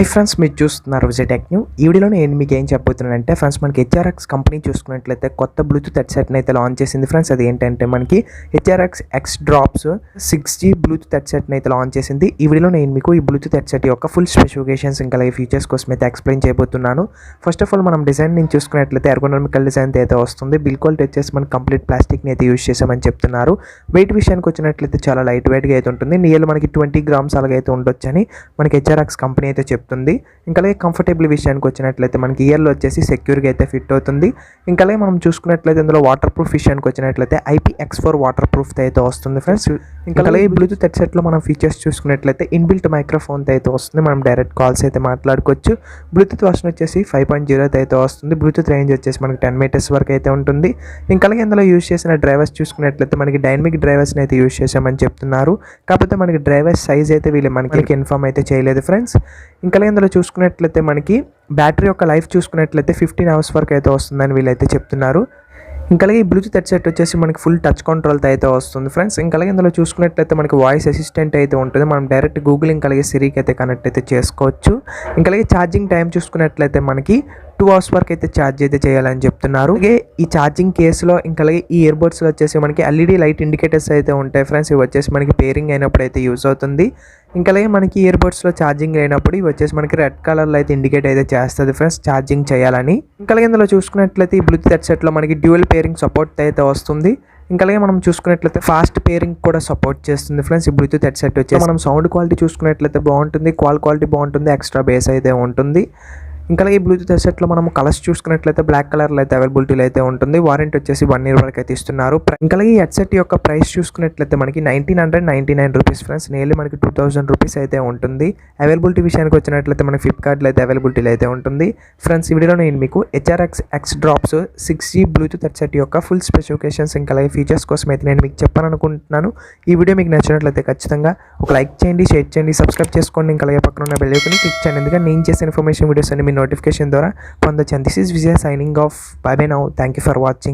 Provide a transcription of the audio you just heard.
Hi friends, మీరు చూస్తున్నారు Vijay tech new. ఈ వీడియోలో నేను మీకు ఏం చెప్పబోతున్నానంటే ఫ్రెండ్స్, మనకి హెచ్ఆర్ఎక్స్ కంపెనీ చూసుకున్నట్లయితే కొత్త బ్లూటూత్ హెడ్సెట్ని అయితే లాంచ్ చేసింది ఫ్రెండ్స్. అది ఏంటంటే మనకి HRX X drops 6G Bluetooth హెడ్సెట్ని అయితే లాంచ్ చేసింది. ఈ వీడియోలో నేను మీకు ఈ బ్లూటూత్ హెడ్సెట్ యొక్క ఫుల్ స్పెసిఫికేషన్స్ ఇంకా అలాగే ఫీచర్స్ కోసం అయితే ఎక్స్ప్లెయిన్ చేయబోతున్నాను. ఫస్ట్ ఆఫ్ ఆల్ మనం డిజైన్ నుంచి చూసుకున్నట్లయితే ఎర్గోనామికల్ డిజైన్ అయితే వస్తుంది. బిల్ క్వాలిటీ వచ్చేసి మనకి కంప్లీట్ ప్లాస్టిక్ని అయితే యూజ్ చేసామని చెప్తున్నారు. వెయిట్ విషయానికి వచ్చినట్లయితే చాలా లైట్ వెయిట్గా అయితే ఉంటుంది. నియర్లీ మనకి 20 grams అలాగే అయితే ఉండొచ్చని మనకి హెచ్ఆర్ఎక్స్ కంపెనీ అయితే చెప్తుంది. ఇంకా అలాగే కంఫర్టబుల్ విషయానికి వచ్చినట్లయితే మనకి ఇయర్లో వచ్చేసి సెక్యూర్గా అయితే ఫిట్ అవుతుంది. ఇంకా అలాగే మనం చూసుకున్నట్లయితే ఇందులో వాటర్ ప్రూఫ్ విషయానికి వచ్చినట్లయితే IPX4 వాటర్ ప్రూఫ్ అయితే వస్తుంది ఫ్రెండ్స్. ఇంకా అలాగే బ్లూటూత్ హెడ్సెట్లో మనం ఫీచర్స్ చూసుకున్నట్లయితే ఇన్బిల్ట్ మైక్రోఫోన్ అయితే వస్తుంది. మనం డైరెక్ట్ కాల్స్ అయితే మాట్లాడుకోవచ్చు. బ్లూటూత్ వర్షన్ వచ్చేసి 5.0 అయితే వస్తుంది. బ్లూటూత్ రేంజ్ వచ్చేసి మనకి 10 meters వరకు అయితే ఉంటుంది. ఇంకా అలాగే ఇందులో యూజ్ చేసిన డ్రైవర్స్ చూసుకున్నట్లయితే మనకి డైనమిక్ డ్రైవర్స్ని అయితే యూజ్ చేసామని చెప్తున్నారు. కాకపోతే మనకి డ్రైవర్స్ సైజ్ అయితే వీళ్ళు మనకి ఇన్ఫార్మ్ అయితే చేయలేదు ఫ్రెండ్స్. ఇంకా అలాగే ఇందులో చూసుకున్నట్లయితే మనకి బ్యాటరీ యొక్క లైఫ్ చూసుకున్నట్లయితే 15 hours వరకు అయితే వస్తుందని వీళ్ళైతే చెప్తున్నారు. ఇంకా అలాగే ఈ బ్లూటూత్ హెడ్సెట్ వచ్చేసి మనకి ఫుల్ టచ్ కంట్రోల్తో అయితే వస్తుంది ఫ్రెండ్స్. ఇంకా అలాగే ఇందులో చూసుకున్నట్లయితే మనకి వాయిస్ అసిస్టెంట్ అయితే ఉంటుంది. మనం డైరెక్ట్ గూగుల్ ఇంకా అలాగే సిరికి అయితే కనెక్ట్ అయితే చేసుకోవచ్చు. ఇంకా అలాగే ఛార్జింగ్ టైం చూసుకున్నట్లయితే మనకి 2 hours వరకు అయితే ఛార్జ్ అయితే చేయాలని చెప్తున్నారు. అలాగే ఈ ఛార్జింగ్ కేసులో ఇంకా అలాగే ఈ ఇయర్బడ్స్లో వచ్చేసి మనకి LED లైట్ ఇండికేటర్స్ అయితే ఉంటాయి ఫ్రెండ్స్. ఇవి వచ్చేసి మనకి పేరింగ్ అయినప్పుడు అయితే యూజ్ అవుతుంది. ఇంకా అలాగే మనకి ఇయర్బడ్స్లో ఛార్జింగ్ అయినప్పుడు ఇవి వచ్చేసి మనకి రెడ్ కలర్లో అయితే ఇండికేట్ అయితే చేస్తుంది ఫ్రెండ్స్ ఛార్జింగ్ చేయాలని. ఇంకా అలాగే ఇందులో చూసుకున్నట్లయితే ఈ బ్లూటూత్ హెడ్సెట్లో మనకి డ్యూయల్ పేరింగ్ సపోర్ట్ అయితే వస్తుంది. ఇంకా అలాగే మనం చూసుకున్నట్లయితే ఫాస్ట్ పేరింగ్ కూడా సపోర్ట్ చేస్తుంది ఫ్రెండ్స్. ఈ బ్లూటూత్ హెడ్సెట్ వచ్చేసి మనం సౌండ్ క్వాలిటీ చూసుకున్నట్లయితే బాగుంటుంది, కాల్ క్వాలిటీ బాగుంటుంది, ఎక్స్ట్రా బేస్ అయితే ఉంటుంది. ఇంకా అలాగే ఈ బ్లూటూత్ హెడ్సెట్లో మనం కలర్స్ చూసుకున్నట్లయితే బ్లాక్ కలర్లో అయితే అవైలబిలిటీలో అయితే ఉంటుంది. వారంటీ వచ్చేసి 1 year వరకు అయితే ఇస్తున్నారు. ఇంకా అలాగే ఈ హెడ్సెట్ యొక్క ప్రైస్ చూసుకున్నట్లయితే మనకి 1999 రూపీస్ ఫ్రెండ్స్. నియర్లీ మనకి 2000 రూపీస్ అయితే ఉంటుంది. అవైలబిలిటీ విషయానికి వచ్చినట్లయితే మనకి ఫ్లిప్కార్ట్లో అయితే అవైలబిలిటీలో అయితే ఉంటుంది ఫ్రెండ్స్. ఈ వీడియోలో నేను మీకు HRX X drops 6G Bluetooth headset యొక్క ఫుల్ స్పెసిఫికేషన్స్ ఇంకా అలాగే ఫీచర్స్ కోసం అయితే నేను మీకు చెప్పాలనుకుంటున్నాను. ఈ వీడియో మీకు నచ్చినట్లయితే ఖచ్చితంగా ఒక లైక్ చేయండి, షేర్ చేయండి, సబ్స్క్రైబ్ చేసుకోండి. ఇంకా అలాగే పక్కన ఉన్న బెల్ ఐకాన్ని క్లిక్ చేయండి. ఎందుకంటే నేను చేసే ఇన్ఫర్మేషన్ వీడియోస్ అన్ని మీ నోటిఫికేషన్ ద్వారా పొందొచ్చు. This is Vijay signing off. By by now. Thank you for watching.